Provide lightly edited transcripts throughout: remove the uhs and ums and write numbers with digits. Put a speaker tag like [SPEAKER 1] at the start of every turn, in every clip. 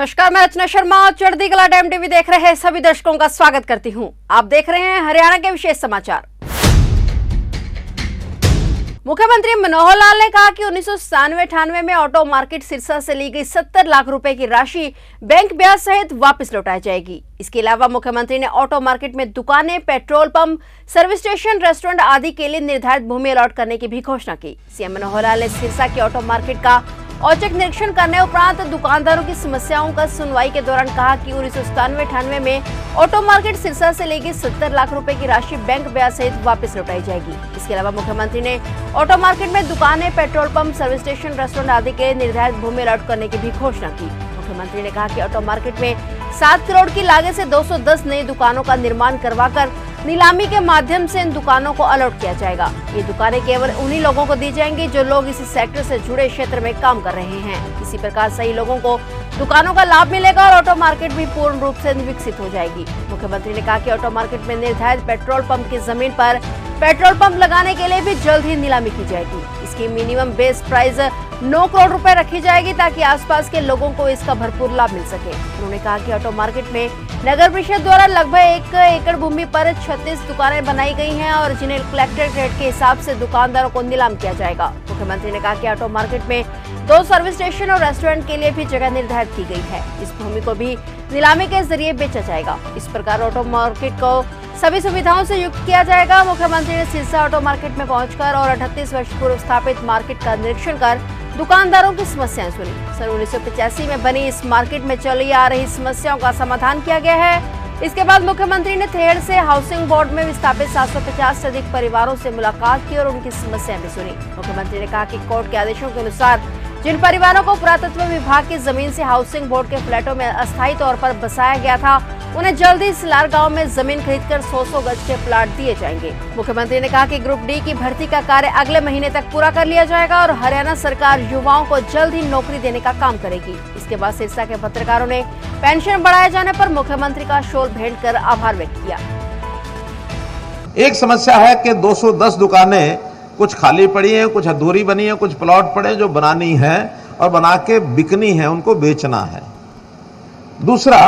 [SPEAKER 1] नमस्कार, मैं रचना शर्मा। चढ़ती कला टाइम टीवी देख रहे सभी दर्शकों का स्वागत करती हूं। आप देख रहे हैं हरियाणा के विशेष समाचार। मुख्यमंत्री मनोहर लाल ने कहा कि 1997-98 में ऑटो मार्केट सिरसा से ली गई 70 लाख रुपए की राशि बैंक ब्याज सहित वापस लौटाई जाएगी। इसके अलावा मुख्यमंत्री ने ऑटो मार्केट में दुकानें, petrol pump, service station, restaurant आदि के लिए निर्धारित भूमि अलॉट करने की भी घोषणा की। सीएम मनोहर लाल ने सिरसा की ऑटो मार्केट का औचक निरीक्षण करने उपरांत दुकानदारों की समस्याओं का सुनवाई के दौरान कहा कि 1997-98 में ऑटो मार्केट सिरसा से ली गई 70 लाख रुपए की राशि बैंक ब्याज सहित वापस लौटाई जाएगी। इसके अलावा मुख्यमंत्री ने ऑटो मार्केट में दुकानें, petrol pump, service station, restaurant आदि के निर्धारित भूमि अलॉट करने की भी घोषणा की। मुख्यमंत्री ने कहा कि ऑटो मार्केट में 7 करोड़ की लागत से 210 नई दुकानों का निर्माण करवाकर नीलामी के माध्यम से इन दुकानों को अलॉट किया जाएगा। ये दुकानें केवल उन्हीं लोगों को दी जाएंगी जो लोग इसी सेक्टर से जुड़े क्षेत्र में काम कर रहे हैं। इसी प्रकार सही लोगों को दुकानों का लाभ मिलेगा और ऑटो मार्केट भी पूर्ण रूप से विकसित हो जाएगी। मुख्यमंत्री ने कहा कि ऑटो मार्केट में निर्धारित पेट्रोल पंप की जमीन पर पेट्रोल पंप लगाने के लिए भी जल्द ही नीलामी की जाएगी। इसकी मिनिमम बेस प्राइस 9 करोड़ रुपए रखी जाएगी ताकि आसपास के लोगों को इसका भरपूर लाभ मिल सके। उन्होंने कहा कि ऑटो मार्केट में नगर परिषद द्वारा लगभग 1 एकड़ भूमि पर 36 दुकानें बनाई गई हैं और जिन्हें कलेक्टर रेट के हिसाब से दुकानदारों को नीलाम किया जाएगा। मुख्यमंत्री ने कहा कि ऑटो मार्केट में 2 सर्विस स्टेशन और रेस्टोरेंट के लिए भी जगह निर्धारित की गई है। इस भूमि को भी नीलामी के जरिए बेचा जाएगा। इस प्रकार ऑटो मार्केट को सभी सुविधाओं से युक्त किया जाएगा। मुख्यमंत्री ने सिरसा ऑटो मार्केट में पहुंचकर और 38 वर्ष पूर्व स्थापित मार्केट का निरीक्षण कर दुकानदारों की समस्याएं सुनी। सन 1985 में बनी इस मार्केट में चली आ रही समस्याओं का समाधान किया गया है। इसके बाद मुख्यमंत्री ने थेड़ से हाउसिंग बोर्ड में विस्थापित 750 से अधिक परिवारों से मुलाकात की और उनकी समस्याएं भी सुनी। मुख्यमंत्री ने कहा कि कोर्ट के आदेशों के अनुसार जिन परिवारों को पुरातत्व विभाग की जमीन से हाउसिंग बोर्ड के फ्लैटों में अस्थायी तौर पर बसाया गया था, उन्हें जल्द ही सिलार गांव में जमीन खरीदकर 100 गज के प्लाट दिए जाएंगे। मुख्यमंत्री ने कहा कि ग्रुप डी की भर्ती का कार्य अगले महीने तक पूरा कर लिया जाएगा और हरियाणा सरकार युवाओं को जल्द ही नौकरी देने का काम करेगी। इसके बाद सिरसा के पत्रकारों ने पेंशन बढ़ाए जाने पर मुख्यमंत्री का शॉल भेंट कर आभार व्यक्त किया।
[SPEAKER 2] एक समस्या है कि 210 दुकानें कुछ खाली पड़ी हैं, कुछ अधूरी बनी है, कुछ प्लॉट पड़े जो बनानी है और बना के बिकनी है, उनको बेचना है। दूसरा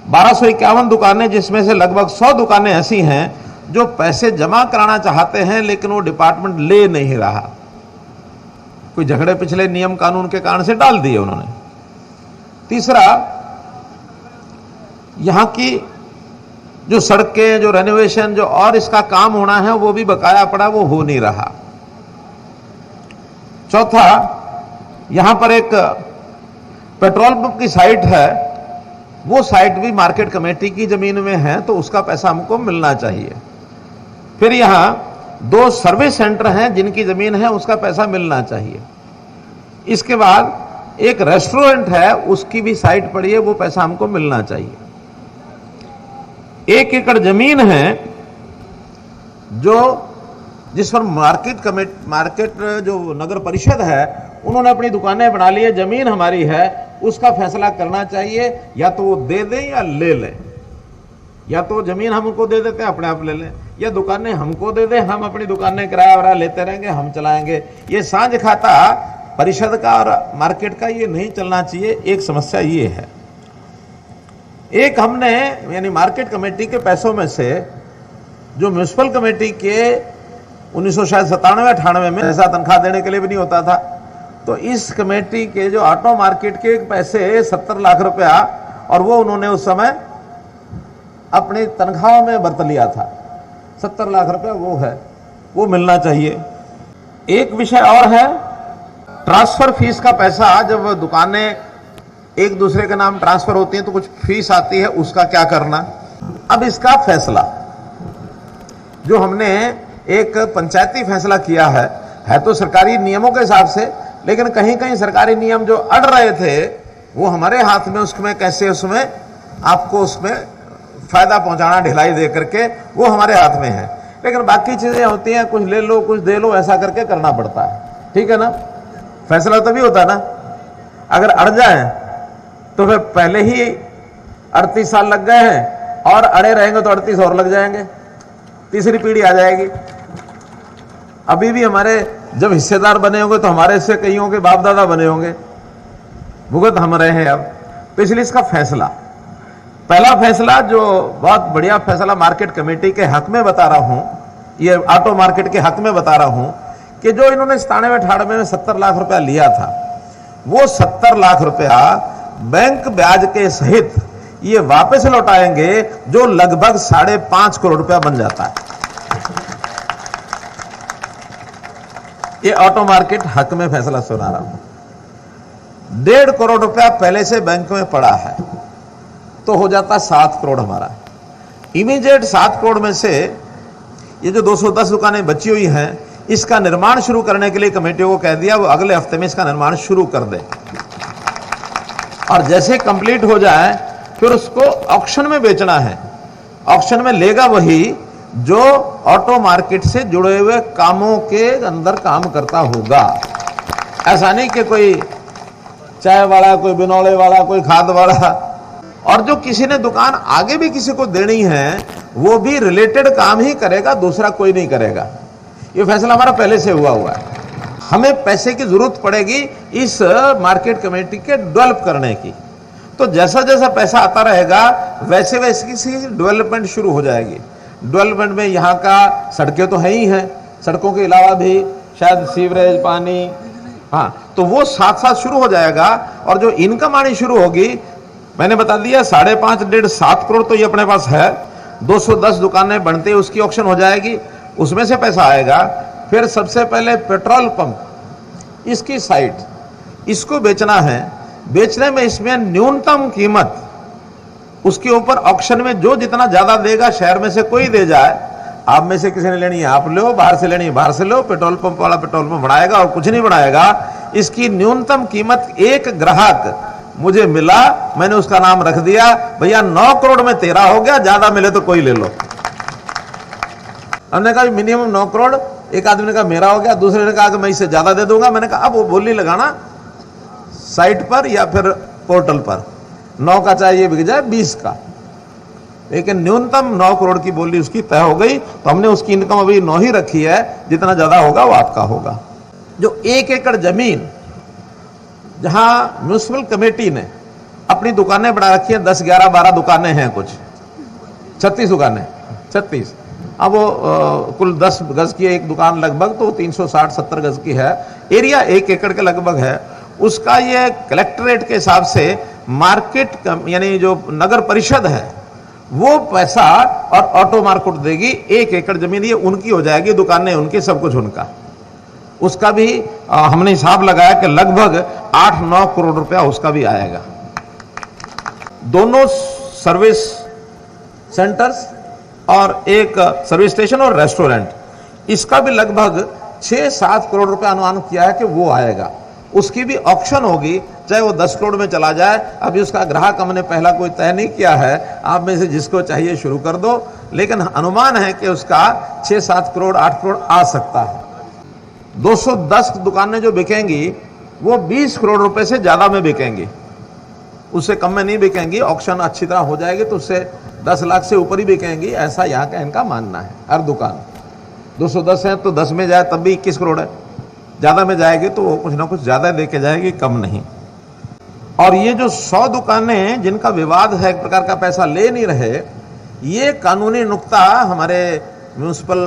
[SPEAKER 2] 1251 दुकानें जिसमें से लगभग 100 दुकानें ऐसी हैं जो पैसे जमा कराना चाहते हैं लेकिन वो डिपार्टमेंट ले नहीं रहा। कोई झगड़े पिछले नियम कानून के कारण से डाल दिए उन्होंने। तीसरा, यहां की जो सड़कें, जो रेनोवेशन, जो और इसका काम होना है वो भी बकाया पड़ा, वो हो नहीं रहा। चौथा, यहां पर एक पेट्रोल पंप की साइट है, वो साइट भी मार्केट कमेटी की जमीन में है तो उसका पैसा हमको मिलना चाहिए। फिर यहां 2 सर्विस सेंटर हैं जिनकी जमीन है, उसका पैसा मिलना चाहिए। इसके बाद एक रेस्टोरेंट है, उसकी भी साइट पड़ी है, वो पैसा हमको मिलना चाहिए। 1 एकड़ जमीन है जो जिस पर मार्केट जो नगर परिषद है उन्होंने अपनी दुकानें बना ली है, जमीन हमारी है, उसका फैसला करना चाहिए। या तो वो दे दें या ले लें, या तो जमीन हमको दे देते हैं अपने आप ले लें, या दुकानें हमको दे दें, हम अपनी दुकानें किराया वरा लेते रहेंगे, हम चलाएंगे। ये सांझ खाता परिषद का और मार्केट का ये नहीं चलना चाहिए। एक समस्या ये है। एक हमने यानी मार्केट कमेटी के पैसों में से जो म्यूनिसिपल कमेटी के 1997-98 में ऐसा तनख्वाह देने के लिए भी नहीं होता था, तो इस कमेटी के जो ऑटो मार्केट के पैसे 70 लाख रुपया, और वो उन्होंने उस समय अपनी तनख्वाह में बरत लिया था। 70 लाख रुपया वो है, वो मिलना चाहिए। एक विषय और है, ट्रांसफर फीस का पैसा। जब दुकानें एक दूसरे के नाम ट्रांसफर होती हैं तो कुछ फीस आती है, उसका क्या करना। अब इसका फैसला जो हमने एक पंचायती फैसला किया है तो सरकारी नियमों के हिसाब से, लेकिन कहीं कहीं सरकारी नियम जो अड़ रहे थे वो हमारे हाथ में, उसमें कैसे उसमें आपको उसमें फायदा पहुंचाना ढिलाई दे करके, वो हमारे हाथ में है। लेकिन बाकी चीजें होती हैं, कुछ ले लो कुछ दे लो, ऐसा करके करना पड़ता है। ठीक है ना, फैसला तभी होता है ना। अगर अड़ जाए तो फिर पहले ही 38 साल लग गए हैं और अड़े रहेंगे तो 38 और लग जाएंगे, तीसरी पीढ़ी आ जाएगी। अभी भी हमारे जब हिस्सेदार बने होंगे तो हमारे से कईयों के बाप दादा बने होंगे, भुगत हम रहे हैं अब। तो इसलिए इसका फैसला, पहला फैसला जो बहुत बढ़िया फैसला मार्केट कमेटी के हक में बता रहा हूं, ये ऑटो मार्केट के हक में बता रहा हूं कि जो इन्होंने 97-98 में 70 लाख रुपया लिया था, वो 70 लाख रुपया बैंक ब्याज के सहित ये वापस लौटाएंगे, जो लगभग 5.5 करोड़ रुपया बन जाता है। ये ऑटो मार्केट हक में फैसला सुना रहा हूं। 1.5 करोड़ रुपया पहले से बैंक में पड़ा है, तो हो जाता 7 करोड़ हमारा। इमीडिएट 7 करोड़ में से ये जो 210 दुकानें बची हुई हैं, इसका निर्माण शुरू करने के लिए कमेटियों को कह दिया वो अगले हफ्ते में इसका निर्माण शुरू कर दे, और जैसे कंप्लीट हो जाए फिर उसको ऑक्शन में बेचना है। ऑक्शन में लेगा वही जो ऑटो मार्केट से जुड़े हुए कामों के अंदर काम करता होगा। ऐसा नहीं कि कोई चाय वाला, कोई बिनौले वाला, कोई खाद वाला, और जो किसी ने दुकान आगे भी किसी को देनी है वो भी रिलेटेड काम ही करेगा, दूसरा कोई नहीं करेगा। ये फैसला हमारा पहले से हुआ है। हमें पैसे की जरूरत पड़ेगी इस मार्केट कमेटी के डेवलप करने की, तो जैसा जैसा पैसा आता रहेगा वैसे वैसे किसी डेवलपमेंट शुरू हो जाएगी। डेवलपमेंट में यहाँ का सड़कें तो है ही हैं, सड़कों के अलावा भी शायद सीवरेज, पानी, हाँ, तो वो साथ साथ शुरू हो जाएगा। और जो इनकम आनी शुरू होगी, मैंने बता दिया 5.5, 1.5, 7 करोड़ तो ये अपने पास है। 210 दुकानें बनते ही उसकी ऑक्शन हो जाएगी, उसमें से पैसा आएगा। फिर सबसे पहले पेट्रोल पंप, इसकी साइट, इसको बेचना है। बेचने में इसमें न्यूनतम कीमत, उसके ऊपर ऑक्शन में जो जितना ज्यादा देगा, शहर में से कोई दे जाए, आप में से किसी ने लेनी है आप लो, बाहर से लेनी है बाहर से लो, पेट्रोल पंप वाला पेट्रोल पंप बढ़ाएगा और कुछ नहीं बढ़ाएगा। इसकी न्यूनतम कीमत, एक ग्राहक मुझे मिला, मैंने उसका नाम रख दिया, भैया 9 करोड़ में तेरा हो गया, ज्यादा मिले तो कोई ले लो। हमने कहा मिनिमम 9 करोड़, एक आदमी ने कहा मेरा हो गया, दूसरे ने कहा कि मैं इससे ज्यादा दे दूंगा। मैंने कहा अब वो बोली लगाना साइट पर या फिर पोर्टल पर, 9 का चाहे ये बिक जाए 20 का, लेकिन न्यूनतम 9 करोड़ की बोली उसकी तय हो गई। तो हमने उसकी इनकम अभी 9 ही रखी है, जितना ज्यादा होगा वो आपका होगा। जो 1 एकड़ जमीन जहां म्यूनिसिपल कमेटी ने अपनी दुकानें बढ़ा रखी है, 10, 11, 12 दुकानें हैं, कुछ 36 दुकानें, 36। अब वो कुल 10 गज की एक दुकान लगभग, तो 360-70 गज की है, एरिया 1 एकड़ के लगभग है। उसका ये कलेक्ट्रेट के हिसाब से मार्केट यानी जो नगर परिषद है वो पैसा और ऑटो मार्केट देगी। 1 एकड़ जमीन ये उनकी हो जाएगी, दुकानें उनकी, सब कुछ उनका। उसका भी हमने हिसाब लगाया कि लगभग 8-9 करोड़ रुपया उसका भी आएगा। दोनों सर्विस सेंटर्स और एक सर्विस स्टेशन और रेस्टोरेंट, इसका भी लगभग 6-7 करोड़ रुपया अनुमान किया है कि वो आएगा। उसकी भी ऑक्शन होगी, चाहे वो 10 करोड़ में चला जाए। अभी उसका ग्राहक हमने पहला कोई तय नहीं किया है, आप में से जिसको चाहिए शुरू कर दो, लेकिन अनुमान है कि उसका 6-7 करोड़ 8 करोड़ आ सकता है। 210 दुकानें जो बिकेंगी वो 20 करोड़ रुपए से ज्यादा में बिकेंगी, उससे कम में नहीं बिकेंगी। ऑक्शन अच्छी तरह हो जाएगी तो उससे 10 लाख से ऊपर ही बिकेंगी, ऐसा यहाँ का इनका मानना है। हर दुकान 210 है तो 10 में जाए तब भी 21 करोड़ है, ज्यादा में जाएगी तो वो कुछ ना कुछ ज्यादा देके जाएगी, कम नहीं। और ये जो 100 दुकानें जिनका विवाद है, एक प्रकार का पैसा ले नहीं रहे, ये कानूनी नुक्ता हमारे म्यूनिसिपल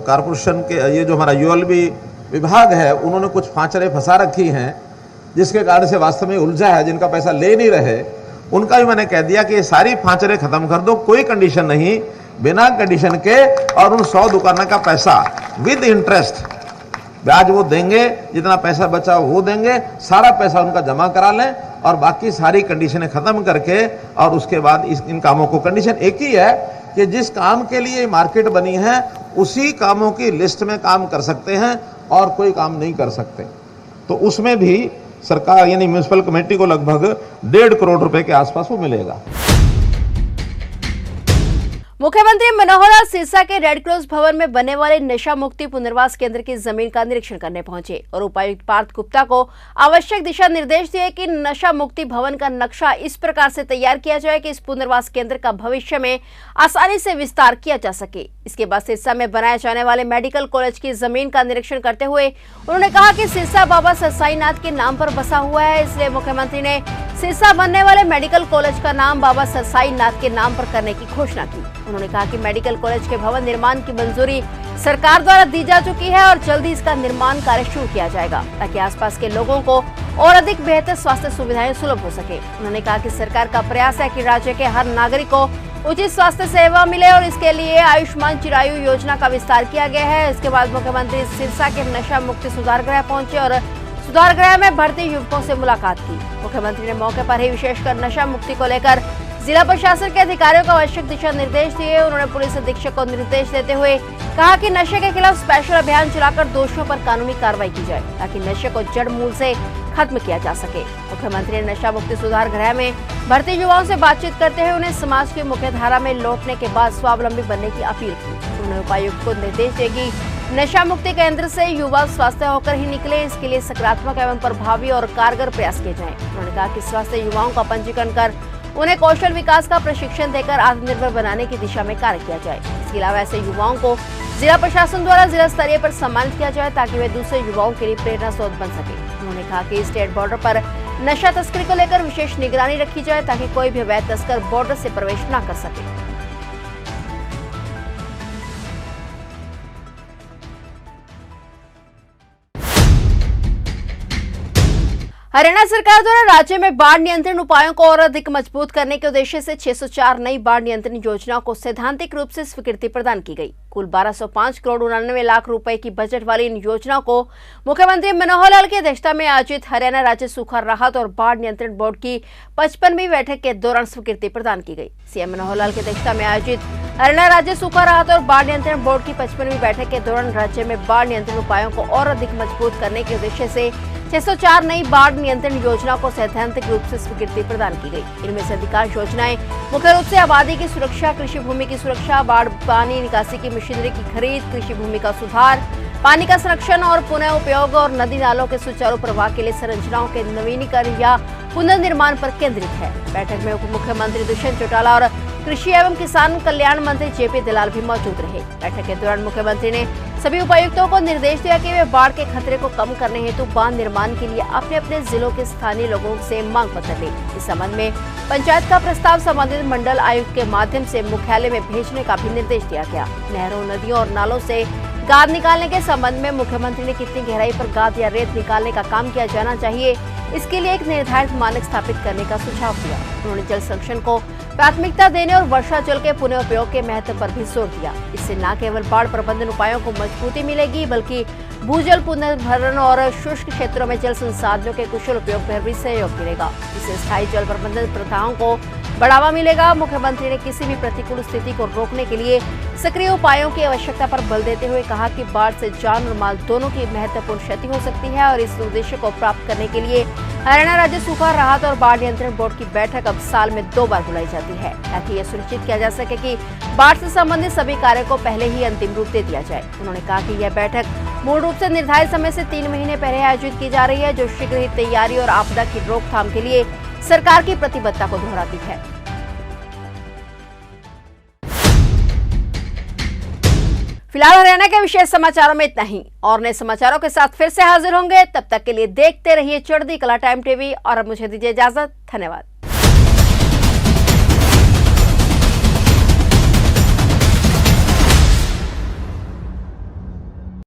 [SPEAKER 2] कॉर्पोरेशन के, ये जो हमारा यूएलबी विभाग है, उन्होंने कुछ फांचरे फंसा रखी हैं, जिसके कारण से वास्तव में उलझा है। जिनका पैसा ले नहीं रहे उनका भी मैंने कह दिया कि ये सारी फांचरे खत्म कर दो, कोई कंडीशन नहीं, बिना कंडीशन के, और उन 100 दुकानों का पैसा विद इंटरेस्ट, ब्याज वो देंगे, जितना पैसा बचा वो देंगे, सारा पैसा उनका जमा करा लें और बाकी सारी कंडीशनें खत्म करके, और उसके बाद इन कामों को, कंडीशन एक ही है कि जिस काम के लिए मार्केट बनी है उसी कामों की लिस्ट में काम कर सकते हैं और कोई काम नहीं कर सकते। तो उसमें भी सरकार यानी म्यूनिसिपल कमेटी को लगभग 1.5 करोड़ रुपए के आसपास वो मिलेगा।
[SPEAKER 1] मुख्यमंत्री मनोहर लाल सिरसा के रेड क्रॉस भवन में बनने वाले नशा मुक्ति पुनर्वास केंद्र की जमीन का निरीक्षण करने पहुंचे और उपायुक्त पार्थ गुप्ता को आवश्यक दिशा निर्देश दिए कि नशा मुक्ति भवन का नक्शा इस प्रकार से तैयार किया जाए कि इस पुनर्वास केंद्र का भविष्य में आसानी से विस्तार किया जा सके। इसके बाद सिरसा में बनाए जाने वाले मेडिकल कॉलेज की जमीन का निरीक्षण करते हुए उन्होंने कहा कि सिरसा बाबा सरसाईनाथ के नाम पर बसा हुआ है, इसलिए मुख्यमंत्री ने सिरसा बनने वाले मेडिकल कॉलेज का नाम बाबा सरसाईनाथ के नाम पर करने की घोषणा की। उन्होंने कहा कि मेडिकल कॉलेज के भवन निर्माण की मंजूरी सरकार द्वारा दी जा चुकी है और जल्दी इसका निर्माण कार्य शुरू किया जाएगा ताकि आसपास के लोगों को और अधिक बेहतर स्वास्थ्य सुविधाएं सुलभ हो सके। उन्होंने कहा कि सरकार का प्रयास है कि राज्य के हर नागरिक को उचित स्वास्थ्य सेवा मिले और इसके लिए आयुष्मान चिरायु योजना का विस्तार किया गया है। इसके बाद मुख्यमंत्री सिरसा के नशा मुक्ति सुधार गृह पहुंचे और सुधार गृह में भर्ती युवकों से मुलाकात की। मुख्यमंत्री ने मौके पर ही विशेषकर नशा मुक्ति को लेकर जिला प्रशासन के अधिकारियों को आवश्यक दिशा निर्देश दिए। उन्होंने पुलिस अधीक्षक को निर्देश देते हुए कहा कि नशे के खिलाफ स्पेशल अभियान चलाकर दोषियों पर कानूनी कार्रवाई की जाए ताकि नशे को जड़ मूल से खत्म किया जा सके। मुख्यमंत्री ने नशा मुक्ति सुधार गृह में भर्ती युवाओं से बातचीत करते हुए उन्हें समाज की मुख्य धारा में लौटने के बाद स्वावलंबी बनने की अपील की। उन्होंने उपायुक्त को निर्देश दिए कि नशा मुक्ति केंद्र से युवा स्वास्थ्य होकर ही निकले, इसके लिए सकारात्मक एवं प्रभावी और कारगर प्रयास किए जाएं। उन्होंने कहा कि स्वास्थ्य युवाओं का पंजीकरण कर उन्हें कौशल विकास का प्रशिक्षण देकर आत्मनिर्भर बनाने की दिशा में कार्य किया जाए। इसके अलावा ऐसे युवाओं को जिला प्रशासन द्वारा जिला स्तरीय पर सम्मानित किया जाए ताकि वे दूसरे युवाओं के लिए प्रेरणा स्रोत बन सके। उन्होंने कहा कि स्टेट बॉर्डर पर नशा तस्करी को लेकर विशेष निगरानी रखी जाए ताकि कोई भी अवैध तस्कर बॉर्डर से प्रवेश न कर सके। हरियाणा सरकार द्वारा राज्य में बाढ़ नियंत्रण उपायों को और अधिक मजबूत करने के उद्देश्य से 604 नई बाढ़ नियंत्रण योजनाओं को सैद्धांतिक रूप से स्वीकृति प्रदान की गई। कुल 1205 करोड़ 99 लाख रुपए की बजट वाली इन योजनाओं को मुख्यमंत्री मनोहर लाल की अध्यक्षता में आयोजित हरियाणा राज्य सूखा राहत और बाढ़ नियंत्रण बोर्ड की 55वीं बैठक के दौरान स्वीकृति प्रदान की गई। सीएम मनोहर लाल की अध्यक्षता में आयोजित हरियाणा राज्य सूखा राहत और बाढ़ नियंत्रण बोर्ड की 55वीं बैठक के दौरान राज्य में बाढ़ नियंत्रण उपायों को और अधिक मजबूत करने के उद्देश्य से 604 नई बाढ़ नियंत्रण योजनाओं को सैद्धांतिक रूप से स्वीकृति प्रदान की गई। इनमें से अधिकांश योजनाएं मुख्य रूप से आबादी की सुरक्षा, कृषि भूमि की सुरक्षा, बाढ़ पानी निकासी की मशीनरी की खरीद, कृषि भूमि का सुधार, पानी का संरक्षण और पुनः उपयोग और नदी नालों के सुचारू प्रवाह के लिए संरचनाओं के नवीनीकरण या पुनर्निर्माण पर केंद्रित है। बैठक में उप मुख्यमंत्री दुष्यंत चौटाला और कृषि एवं किसान कल्याण मंत्री जेपी दलाल भी मौजूद रहे। बैठक के दौरान मुख्यमंत्री ने सभी उपायुक्तों को निर्देश दिया कि वे बाढ़ के खतरे को कम करने हेतु बांध निर्माण के लिए अपने अपने जिलों के स्थानीय लोगों से मांग पत्र लें। इस संबंध में पंचायत का प्रस्ताव संबंधित मंडल आयुक्त के माध्यम से मुख्यालय में भेजने का भी निर्देश दिया गया। नहरों, नदियों और नालों से गाद निकालने के संबंध में मुख्यमंत्री ने कितनी गहराई पर गाद या रेत निकालने का काम किया जाना चाहिए, इसके लिए एक निर्धारित मानक स्थापित करने का सुझाव दिया। उन्होंने जल संरक्षण को प्राथमिकता देने और वर्षा जल के पुनः उपयोग के महत्व पर भी जोर दिया। इससे न केवल बाढ़ प्रबंधन उपायों को मजबूती मिलेगी बल्कि भूजल पुनर्भरण और शुष्क क्षेत्रों में जल संसाधनों के कुशल उपयोग पर भी सहयोग मिलेगा। इससे स्थायी जल प्रबंधन प्रथाओं को बढ़ावा मिलेगा। मुख्यमंत्री ने किसी भी प्रतिकूल स्थिति को रोकने के लिए सक्रिय उपायों की आवश्यकता पर बल देते हुए कहा कि बाढ़ से जान और माल दोनों की महत्वपूर्ण क्षति हो सकती है और इस उद्देश्य को प्राप्त करने के लिए हरियाणा राज्य सूखा राहत और बाढ़ नियंत्रण बोर्ड की बैठक अब साल में 2 बार बुलाई जाती है ताकि यह सुनिश्चित किया जा सके कि बाढ़ से संबंधित सभी कार्यों को पहले ही अंतिम रूप दे दिया जाए। उन्होंने कहा कि यह बैठक मूल रूप से निर्धारित समय से 3 महीने पहले आयोजित की जा रही है, जो शीघ्र ही तैयारी और आपदा की रोकथाम के लिए सरकार की प्रतिबद्धता को दोहराती है। फिलहाल हरियाणा के विशेष समाचारों में इतना ही और नए समाचारों के साथ फिर से हाजिर होंगे। तब तक के लिए देखते रहिए चढ़ती कला टाइम टीवी और अब मुझे दीजिए इजाजत। धन्यवाद।